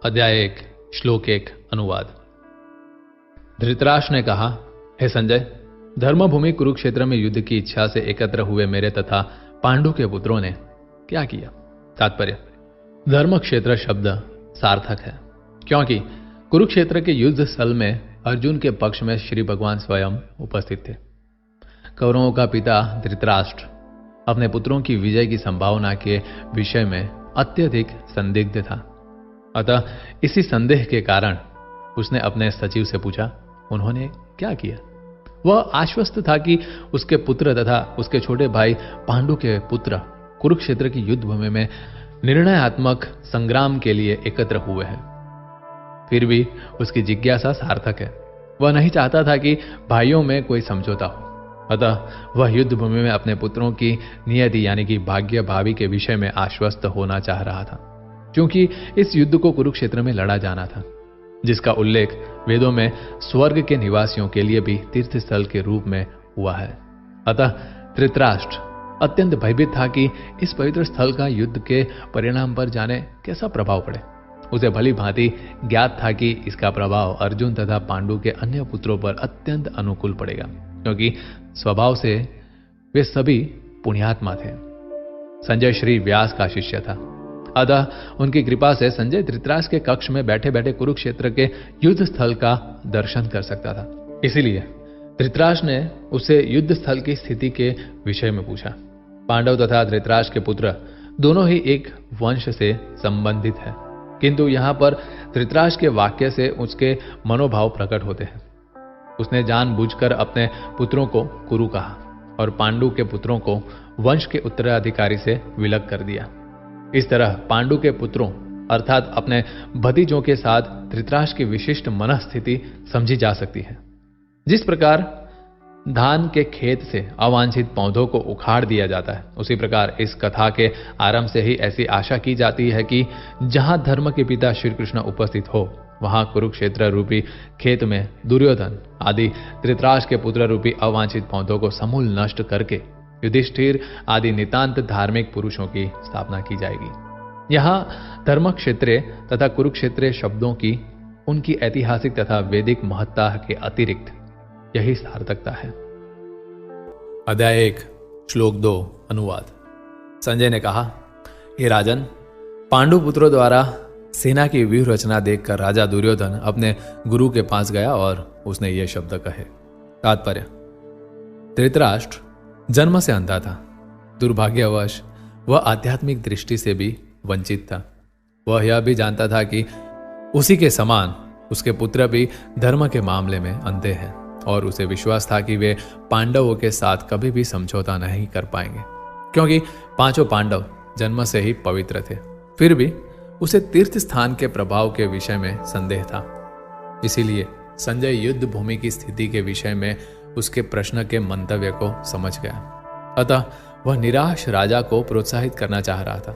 अध्याय 1 श्लोक 1 अनुवाद। धृतराष्ट्र ने कहा, हे संजय, धर्मभूमि कुरुक्षेत्र में युद्ध की इच्छा से एकत्र हुए मेरे तथा पांडु के पुत्रों ने क्या किया? तात्पर्य: धर्म क्षेत्र शब्द सार्थक है क्योंकि कुरुक्षेत्र के युद्ध स्थल में अर्जुन के पक्ष में श्री भगवान स्वयं उपस्थित थे। कौरवों का पिता धृतराष्ट्र अपने पुत्रों की विजय की संभावना के विषय में अत्यधिक संदिग्ध था। अतः इसी संदेह के कारण उसने अपने सचिव से पूछा, उन्होंने क्या किया? वह आश्वस्त था कि उसके पुत्र तथा उसके छोटे भाई पांडु के पुत्र कुरुक्षेत्र की युद्ध भूमि में निर्णयात्मक संग्राम के लिए एकत्र हुए हैं। फिर भी उसकी जिज्ञासा सार्थक है। वह नहीं चाहता था कि भाइयों में कोई समझौता हो। अतः वह युद्ध भूमि में अपने पुत्रों की नियति यानी कि भाग्य भावी के विषय में आश्वस्त होना चाह रहा था, क्योंकि इस युद्ध को कुरुक्षेत्र में लड़ा जाना था, जिसका उल्लेख वेदों में स्वर्ग के निवासियों के लिए भी तीर्थ स्थल के रूप में हुआ है। अतः धृतराष्ट्र अत्यंत भयभीत था कि इस पवित्र स्थल का युद्ध के परिणाम पर जाने कैसा प्रभाव पड़े। उसे भली भांति ज्ञात था कि इसका प्रभाव अर्जुन तथा पांडु के अन्य पुत्रों पर अत्यंत अनुकूल पड़ेगा, क्योंकि स्वभाव से वे सभी पुण्यात्मा थे। संजय श्री व्यास का शिष्य था। अतः उनकी कृपा से संजय धृतराष्ट्र के कक्ष में बैठे बैठे कुरुक्षेत्र के युद्ध स्थल का दर्शन कर सकता था। इसीलिए धृतराष्ट्र ने उसे युद्ध स्थल की स्थिति के विषय में पूछा। पांडव तथा धृतराष्ट्र के पुत्र दोनों ही एक वंश से संबंधित हैं, किंतु यहां पर धृतराष्ट्र के वाक्य से उसके मनोभाव प्रकट होते हैं। उसने जानबूझकर अपने पुत्रों को कुरु कहा और पांडु के पुत्रों को वंश के उत्तराधिकारी से विलग कर दिया। इस तरह पांडु के पुत्रों अर्थात अपने भतीजों के साथ धृतराष्ट्र की विशिष्ट मनस्थिति समझी जा सकती है। जिस प्रकार धान के खेत से अवांछित पौधों को उखाड़ दिया जाता है, उसी प्रकार इस कथा के आरंभ से ही ऐसी आशा की जाती है कि जहां धर्म के पिता श्री कृष्ण उपस्थित हो, वहां कुरुक्षेत्र रूपी खेत में दुर्योधन आदि धृतराष्ट्र के पुत्र रूपी अवांछित पौधों को समूल नष्ट करके युधिष्ठिर आदि नितांत धार्मिक पुरुषों की स्थापना की जाएगी। यहां धर्म क्षेत्रे तथा कुरुक्षेत्रे शब्दों की उनकी ऐतिहासिक तथा वैदिक महत्ता के अतिरिक्त यही सार्थकता है। अध्याय 1 श्लोक 2 अनुवाद। संजय ने कहा, हे राजन, पांडु पुत्रों द्वारा सेना की व्यूह रचना देखकर राजा दुर्योधन अपने गुरु के पास गया और उसने ये शब्द कहे। तात्पर्य: धृतराष्ट्र जन्म से अंधा था। दुर्भाग्यवश वह आध्यात्मिक दृष्टि से भी वंचित था। वह यह भी जानता था कि उसी के समान उसके पुत्र भी धर्म के मामले में अंधे हैं और उसे विश्वास था कि वे पांडवों के साथ कभी भी समझौता नहीं कर पाएंगे, क्योंकि पांचों पांडव जन्म से ही पवित्र थे। फिर भी उसे तीर्थ स्थान के प्रभाव के विषय में संदेह था। इसीलिए संजय युद्ध भूमि की स्थिति के विषय में उसके प्रश्न के मंतव्य को समझ गया। अतः वह निराश राजा को प्रोत्साहित करना चाह रहा था।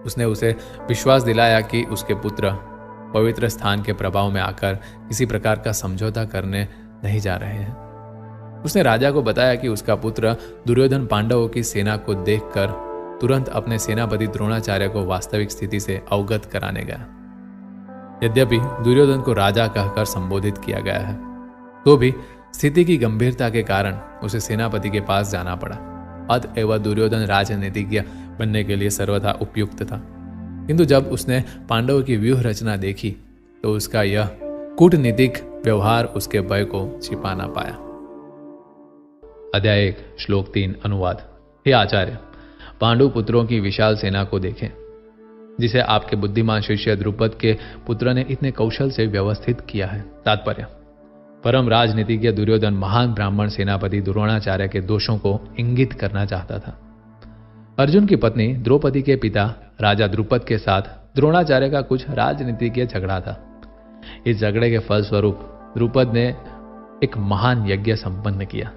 उसने उसे विश्वास दिलाया कि उसके पुत्र पवित्र स्थान के प्रभाव में आकर किसी प्रकार का समझौता करने नहीं जा रहे हैं। उसने राजा को बताया कि उसका पुत्र दुर्योधन पांडवों की सेना को देखकर तुरंत अपने सेनापति द्रोणाचार्य को वास्तविक स्थिति से अवगत कराने गया। यद्यपि दुर्योधन को राजा कहकर संबोधित किया गया है, तो भी स्थिति की गंभीरता के कारण उसे सेनापति के पास जाना पड़ा। अतएव दुर्योधन राजनीतिज्ञ बनने के लिए सर्वथा उपयुक्त था, किंतु जब उसने पांडवों की व्यूह रचना देखी तो उसका यह कूटनीतिक व्यवहार उसके भय को छिपा ना पाया। अध्याय 1 श्लोक 3 अनुवाद। हे आचार्य, पांडु पुत्रों की विशाल सेना को देखें, जिसे आपके बुद्धिमान शिष्य द्रुपद के पुत्र ने इतने कौशल से व्यवस्थित किया है। तात्पर्य: परम राजनीतिज्ञ दुर्योधन महान ब्राह्मण सेनापति द्रोणाचार्य के दोषों को इंगित करना चाहता था। अर्जुन की पत्नी द्रौपदी के पिता राजा द्रुपद के साथ द्रोणाचार्य का कुछ राजनीतिज्ञ झगड़ा था। इस झगड़े के फलस्वरूप द्रुपद ने एक महान यज्ञ संपन्न किया,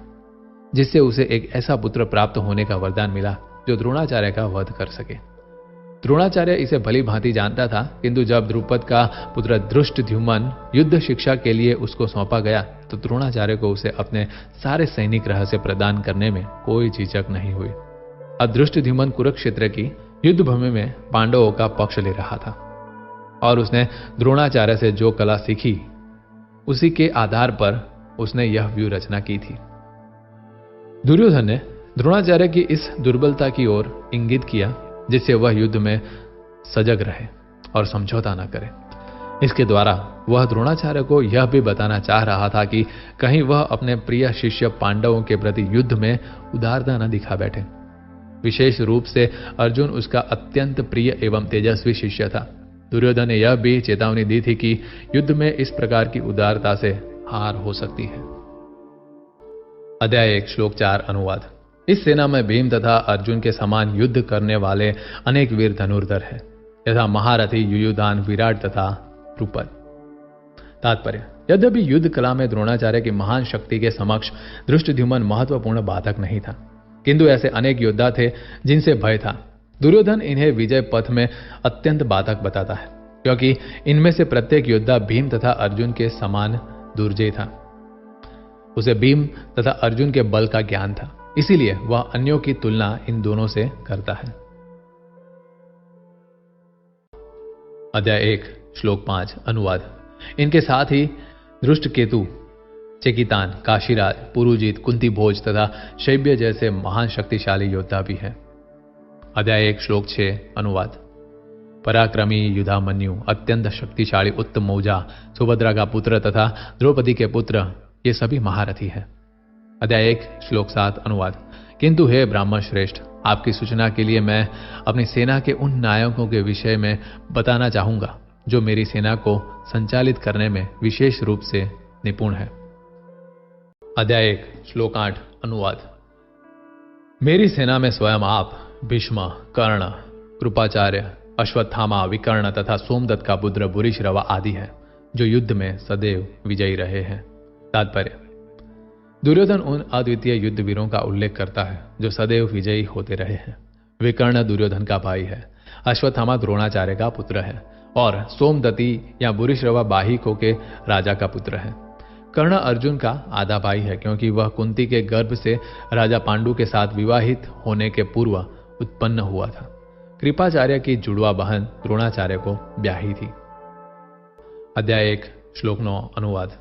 जिससे उसे एक ऐसा पुत्र प्राप्त होने का वरदान मिला जो द्रोणाचार्य का वध कर सके। द्रोणाचार्य इसे भली भांति जानता था, किंतु जब द्रुपद का पुत्र धृष्टद्युम्न युद्ध शिक्षा के लिए उसको सौंपा गया तो द्रोणाचार्य को उसे अपने सारे सैनिक रहस्य प्रदान करने में कोई झिझक नहीं हुई। अब धृष्टद्युम्न कुरुक्षेत्र की युद्ध भूमि में पांडवों का पक्ष ले रहा था। और उसने द्रोणाचार्य से जो कला सीखी उसी के आधार पर उसने यह व्यूह रचना की थी। दुर्योधन ने द्रोणाचार्य की इस दुर्बलता की ओर इंगित किया जिससे वह युद्ध में सजग रहे और समझौता न करे। इसके द्वारा वह द्रोणाचार्य को यह भी बताना चाह रहा था कि कहीं वह अपने प्रिय शिष्य पांडवों के प्रति युद्ध में उदारता न दिखा बैठे। विशेष रूप से अर्जुन उसका अत्यंत प्रिय एवं तेजस्वी शिष्य था। दुर्योधन ने यह भी चेतावनी दी थी कि युद्ध में इस प्रकार की उदारता से हार हो सकती है। अध्याय 1 श्लोक 4 अनुवाद। इस सेना में भीम तथा अर्जुन के समान युद्ध करने वाले अनेक वीर धनुर्धर हैं, यथा महारथी युयुधान, विराट तथा द्रुपद। तात्पर्य, यद्यपि युद्ध कला में द्रोणाचार्य की महान शक्ति के समक्ष धृष्टद्युम्न महत्वपूर्ण बाधक नहीं था, किंतु ऐसे अनेक योद्धा थे जिनसे भय था। दुर्योधन इन्हें विजय पथ में अत्यंत बाधक बताता है, क्योंकि इनमें से प्रत्येक योद्धा भीम तथा अर्जुन के समान दुर्जय था। उसे भीम तथा अर्जुन के बल का ज्ञान था, इसीलिए वह अन्यों की तुलना इन दोनों से करता है। अध्याय 1 श्लोक 5 अनुवाद। इनके साथ ही धृष्टकेतु, चेकितान, काशीराज, पुरुजीत, कुंती भोज तथा शैब्य जैसे महान शक्तिशाली योद्धा भी हैं। अध्याय 1 श्लोक 6 अनुवाद। पराक्रमी युधामन्यु, अत्यंत शक्तिशाली उत्तमौजा, सुभद्रा का पुत्र तथा द्रौपदी के पुत्र, ये सभी महारथी हैं। अध्याय 1 श्लोक 7 अनुवाद। किंतु हे ब्राह्मण श्रेष्ठ, आपकी सूचना के लिए मैं अपनी सेना के उन नायकों के विषय में बताना चाहूंगा जो मेरी सेना को संचालित करने में विशेष रूप से निपुण है। अध्याय 1 श्लोक 8 अनुवाद। मेरी सेना में स्वयं आप, भीष्म, कर्ण, कृपाचार्य, अश्वत्थामा, विकर्ण तथा सोमदत्त का पुत्र भूरिश्रवा आदि हैं, जो युद्ध में सदैव विजयी रहे हैं। तात्पर्य, दुर्योधन उन अद्वितीय युद्ध वीरों का उल्लेख करता है जो सदैव विजयी होते रहे हैं। विकर्ण दुर्योधन का भाई है, अश्वत्थामा द्रोणाचार्य का पुत्र है और सोमदत्ती या भूरिश्रवा बाहिकों के राजा का पुत्र है। कर्ण अर्जुन का आधा भाई है, क्योंकि वह कुंती के गर्भ से राजा पांडु के साथ विवाहित होने के पूर्व उत्पन्न हुआ था। कृपाचार्य की जुड़वा बहन द्रोणाचार्य को ब्याही थी। अध्याय 1 श्लोक 9 अनुवाद।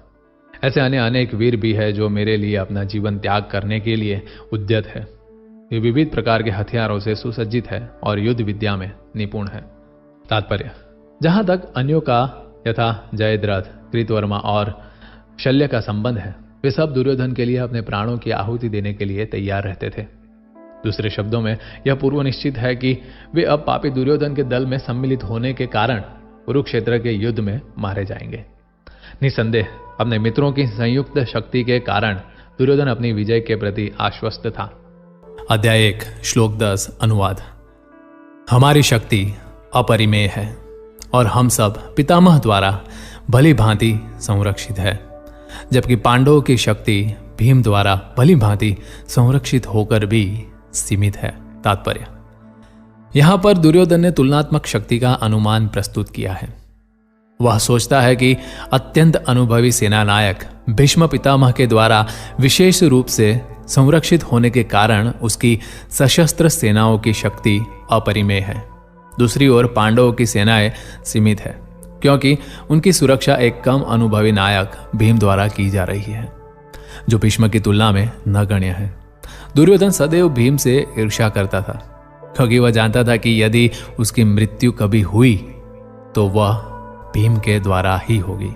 ऐसे अन्य अनेक वीर भी है जो मेरे लिए अपना जीवन त्याग करने के लिए उद्यत है। वे विविध प्रकार के हथियारों से सुसज्जित है और युद्ध विद्या में निपुण है। तात्पर्य, जहां तक अन्यों का यथा जयद्रथ, कृतवर्मा और शल्य का संबंध है, वे सब दुर्योधन के लिए अपने प्राणों की आहुति देने के लिए तैयार रहते थे। दूसरे शब्दों में यह पूर्व निश्चित है कि वे अब पापी दुर्योधन के दल में सम्मिलित होने के कारण कुरुक्षेत्र के युद्ध में मारे जाएंगे। निसंदेह अपने मित्रों की संयुक्त शक्ति के कारण दुर्योधन अपनी विजय के प्रति आश्वस्त था। अध्याय 1 श्लोक 10 अनुवाद। हमारी शक्ति अपरिमेय है और हम सब पितामह द्वारा भली भांति संरक्षित है, जबकि पांडवों की शक्ति भीम द्वारा भली भांति संरक्षित होकर भी सीमित है। तात्पर्य, यहां पर दुर्योधन ने तुलनात्मक शक्ति का अनुमान प्रस्तुत किया है। वह सोचता है कि अत्यंत अनुभवी सेनानायक भीष्म पितामह के द्वारा विशेष रूप से संरक्षित होने के कारण उसकी सशस्त्र सेनाओं की शक्ति अपरिमेय है। दूसरी ओर पांडवों की सेनाएं सीमित है, क्योंकि उनकी सुरक्षा एक कम अनुभवी नायक भीम द्वारा की जा रही है, जो भीष्म की तुलना में नगण्य है। दुर्योधन सदैव भीम से ईर्ष्या करता था, क्योंकि वह जानता था कि यदि उसकी मृत्यु कभी हुई तो वह भीम के द्वारा ही होगी।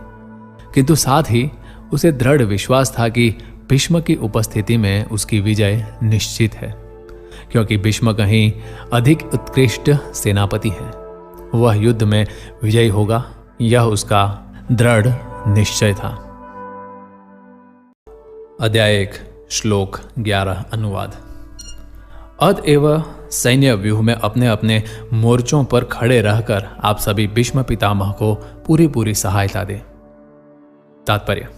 किंतु साथ ही उसे दृढ़ विश्वास था कि भीष्म की उपस्थिति में उसकी विजय निश्चित है, क्योंकि भीष्म कहीं अधिक उत्कृष्ट सेनापति है। वह युद्ध में विजयी होगा, यह उसका दृढ़ निश्चय था। अध्याय 1 श्लोक 11 अनुवाद। अतएव सैन्य व्यूह में अपने अपने मोर्चों पर खड़े रहकर आप सभी भीष्म पितामह को पूरी पूरी सहायता दें। तात्पर्य,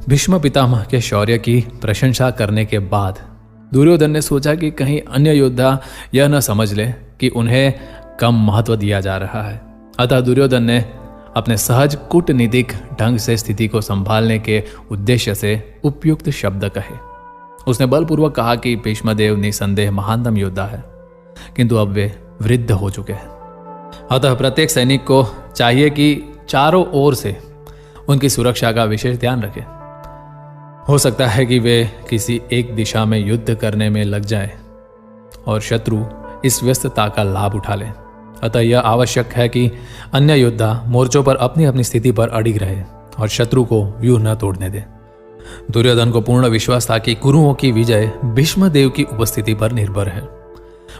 भीष्म पितामह के शौर्य की प्रशंसा करने के बाद दुर्योधन ने सोचा कि कहीं अन्य योद्धा यह न समझ ले कि उन्हें कम महत्व दिया जा रहा है। अतः दुर्योधन ने अपने सहज कूटनीतिक ढंग से स्थिति को संभालने के उद्देश्य से उपयुक्त शब्द कहे। उसने बलपूर्वक कहा कि भीष्मदेव निसंदेह महानतम योद्धा है, किंतु अब वे वृद्ध हो चुके हैं। अतः प्रत्येक सैनिक को चाहिए कि चारों ओर से उनकी सुरक्षा का विशेष ध्यान रखें। हो सकता है कि वे किसी एक दिशा में युद्ध करने में लग जाएं और शत्रु इस व्यस्तता का लाभ उठा लें। अतः यह आवश्यक है कि अन्य योद्धा मोर्चों पर अपनी अपनी स्थिति पर अड़िग रहे और शत्रु को व्यूह न तोड़ने दे। दुर्योधन को पूर्ण विश्वास था कि कुरुओं की विजय भीष्मदेव की उपस्थिति पर निर्भर है।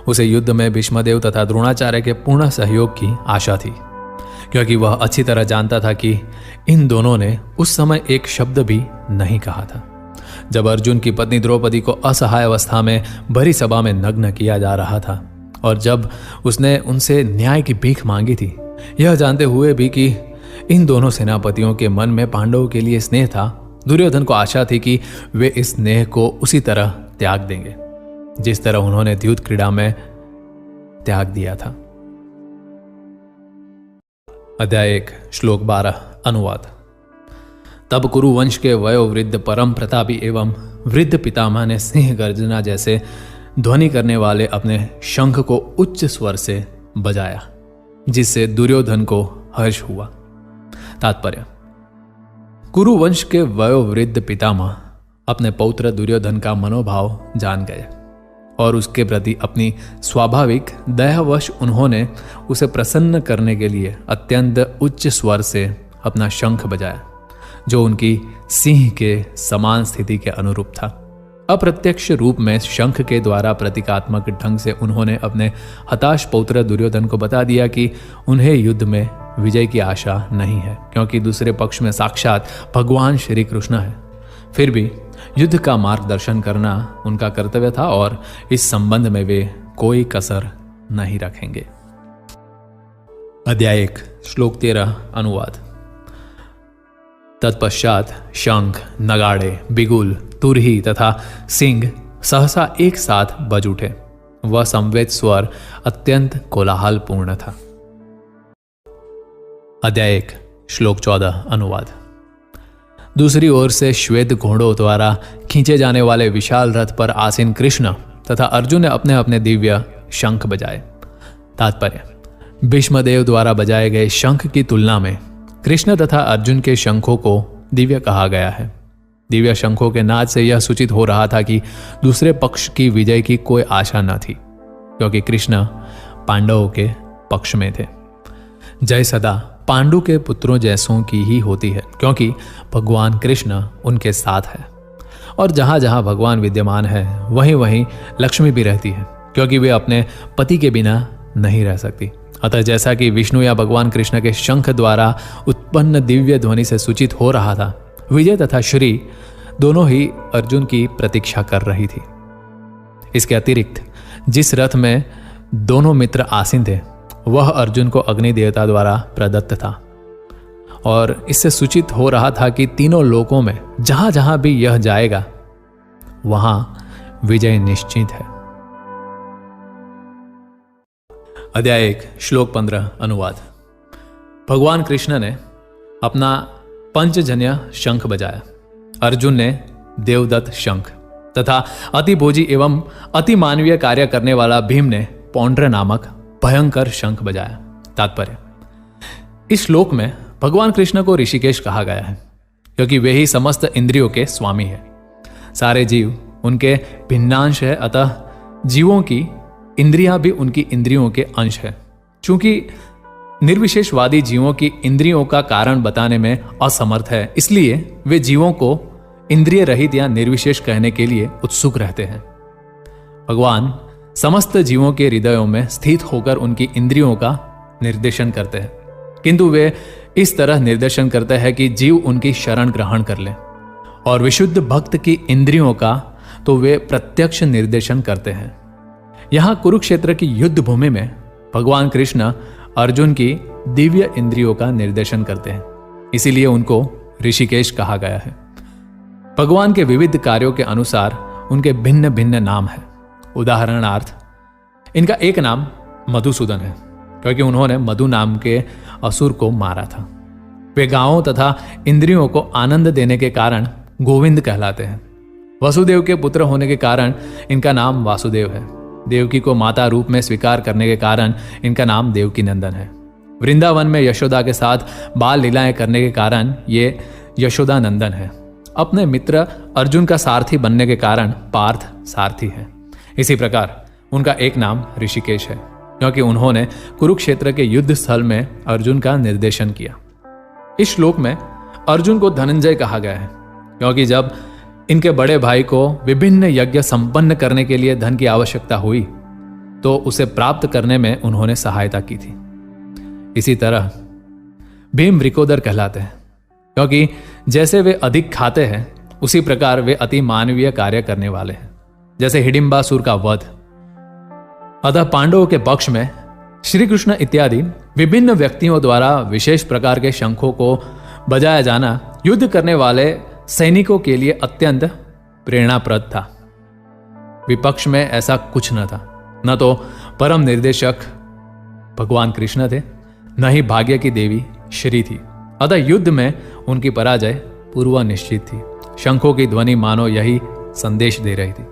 उसे युद्ध में भीष्मदेव तथा द्रोणाचार्य के पूर्ण सहयोग की आशा थी, क्योंकि वह अच्छी तरह जानता था कि इन दोनों ने उस समय एक शब्द भी नहीं कहा था। जब अर्जुन की पत्नी द्रौपदी को असहाय अवस्था में भरी सभा में नग्न किया जा रहा था और जब उसने उनसे न्याय की भीख मांगी थी, यह जानते हुए भी कि इन दोनों सेनापतियों के मन में पांडवों के लिए स्नेह था, दुर्योधन को आशा थी कि वे इस स्नेह को उसी तरह त्याग देंगे जिस तरह उन्होंने द्यूत क्रीड़ा में त्याग दिया था। अध्याय 1 श्लोक 12 अनुवाद। तब कुरुवंश के वयोवृद्ध परम प्रतापी एवं वृद्ध पितामह ने सिंह गर्जना जैसे ध्वनि करने वाले अपने शंख को उच्च स्वर से बजाया, जिससे दुर्योधन को हर्ष हुआ। तात्पर्य: कुरुवंश के वयोवृद्ध पितामह अपने पौत्र दुर्योधन का मनोभाव जान गए और उसके प्रति अपनी स्वाभाविक दयावश उन्होंने उसे प्रसन्न करने के लिए अत्यंत उच्च स्वर से अपना शंख बजाया, जो उनकी सिंह के समान स्थिति के अनुरूप था। अप्रत्यक्ष रूप में शंख के द्वारा प्रतीकात्मक ढंग से उन्होंने अपने हताश पौत्र दुर्योधन को बता दिया कि उन्हें युद्ध में विजय की आशा नहीं है, क्योंकि दूसरे पक्ष में साक्षात भगवान श्री कृष्ण है। फिर भी युद्ध का मार्गदर्शन करना उनका कर्तव्य था और इस संबंध में वे कोई कसर नहीं रखेंगे। अध्याय 1 श्लोक 13 अनुवाद। तत्पश्चात शंख, नगाड़े, बिगुल, तुरही तथा सिंह सहसा एक साथ बज उठे। वह संवेद स्वर अत्यंत कोलाहलपूर्ण था। अध्याय 1 श्लोक 14 अनुवाद। दूसरी ओर से श्वेत घोड़ों द्वारा खींचे जाने वाले विशाल रथ पर आसीन कृष्ण तथा अर्जुन ने अपने अपने दिव्य शंख बजाए। तात्पर्य: भीष्मदेव द्वारा बजाए गए शंख की तुलना में कृष्ण तथा अर्जुन के शंखों को दिव्य कहा गया है। दिव्य शंखों के नाद से यह सूचित हो रहा था कि दूसरे पक्ष की विजय की कोई आशा न थी, क्योंकि कृष्ण पांडवों के पक्ष में थे। जय सदा पांडु के पुत्रों जैसों की ही होती है, क्योंकि भगवान कृष्ण उनके साथ है और जहां जहां भगवान विद्यमान है वहीं वहीं लक्ष्मी भी रहती है, क्योंकि वे अपने पति के बिना नहीं रह सकती। अतः जैसा कि विष्णु या भगवान कृष्ण के शंख द्वारा उत्पन्न दिव्य ध्वनि से सूचित हो रहा था, विजय तथा श्री दोनों ही अर्जुन की प्रतीक्षा कर रही थी। इसके अतिरिक्त जिस रथ में दोनों मित्र आसीन थे वह अर्जुन को अग्नि देवता द्वारा प्रदत्त था और इससे सूचित हो रहा था कि तीनों लोकों में जहां जहां भी यह जाएगा वहां विजय निश्चित है। अध्याय 1 श्लोक 15 अनुवाद। भगवान कृष्ण ने अपना पंचजन्य शंख बजाया। अर्जुन ने देवदत्त शंख तथा अति भोजी एवं अति मानवीय कार्य करने वाला भीम ने पौंड्र नामक भयंकर शंख बजाया। तात्पर्य: इस श्लोक में भगवान कृष्ण को ऋषिकेश कहा गया है, क्योंकि वे ही समस्त इंद्रियों के स्वामी हैं। सारे जीव उनके भिन्नांश है, अतः जीवों की इंद्रियां भी उनकी इंद्रियों के अंश है। चूंकि निर्विशेषवादी जीवों की इंद्रियों का कारण बताने में असमर्थ है, इसलिए वे जीवों को इंद्रिय रहित या निर्विशेष कहने के लिए उत्सुक रहते हैं। भगवान समस्त जीवों के हृदयों में स्थित होकर उनकी इंद्रियों का निर्देशन करते हैं, किंतु वे इस तरह निर्देशन करते हैं कि जीव उनकी शरण ग्रहण कर ले, और विशुद्ध भक्त की इंद्रियों का तो वे प्रत्यक्ष निर्देशन करते हैं। यहां कुरुक्षेत्र की युद्ध भूमि में भगवान कृष्ण अर्जुन की दिव्य इंद्रियों का निर्देशन करते हैं, इसीलिए उनको ऋषिकेश कहा गया है। भगवान के विविध कार्यों के अनुसार उनके भिन्न भिन्न नाम हैं। उदाहरणार्थ, इनका एक नाम मधुसूदन है, क्योंकि उन्होंने मधु नाम के असुर को मारा था। वे गांवों तथा इंद्रियों को आनंद देने के कारण गोविंद कहलाते हैं। वसुदेव के पुत्र होने के कारण इनका नाम वासुदेव है। देवकी को माता रूप में स्वीकार करने के कारण इनका नाम देवकी नंदन है। वृंदावन में यशोदा के साथ बाल लीलाएं करने के कारण ये यशोदा नंदन है। अपने मित्र अर्जुन का सारथी बनने के कारण पार्थ सारथी है। इसी प्रकार उनका एक नाम ऋषिकेश है, क्योंकि उन्होंने कुरुक्षेत्र के युद्ध स्थल में अर्जुन का निर्देशन किया। इस श्लोक में अर्जुन को धनंजय कहा गया है, क्योंकि जब इनके बड़े भाई को विभिन्न यज्ञ संपन्न करने के लिए धन की आवश्यकता हुई तो उसे प्राप्त करने में उन्होंने सहायता की थी। इसी तरह भीम वृकोदर कहलाते हैं, क्योंकि जैसे वे अधिक खाते हैं उसी प्रकार वे अति मानवीय कार्य करने वाले हैं, जैसे हिडिंबासुर का वध। अतः पांडवों के पक्ष में श्री कृष्ण इत्यादि विभिन्न व्यक्तियों द्वारा विशेष प्रकार के शंखों को बजाया जाना युद्ध करने वाले सैनिकों के लिए अत्यंत प्रेरणाप्रद था। विपक्ष में ऐसा कुछ न था, न तो परम निर्देशक भगवान कृष्ण थे, न ही भाग्य की देवी श्री थी। अतः युद्ध में उनकी पराजय पूर्व निश्चित थी। शंखों की ध्वनि मानो यही संदेश दे रही थी।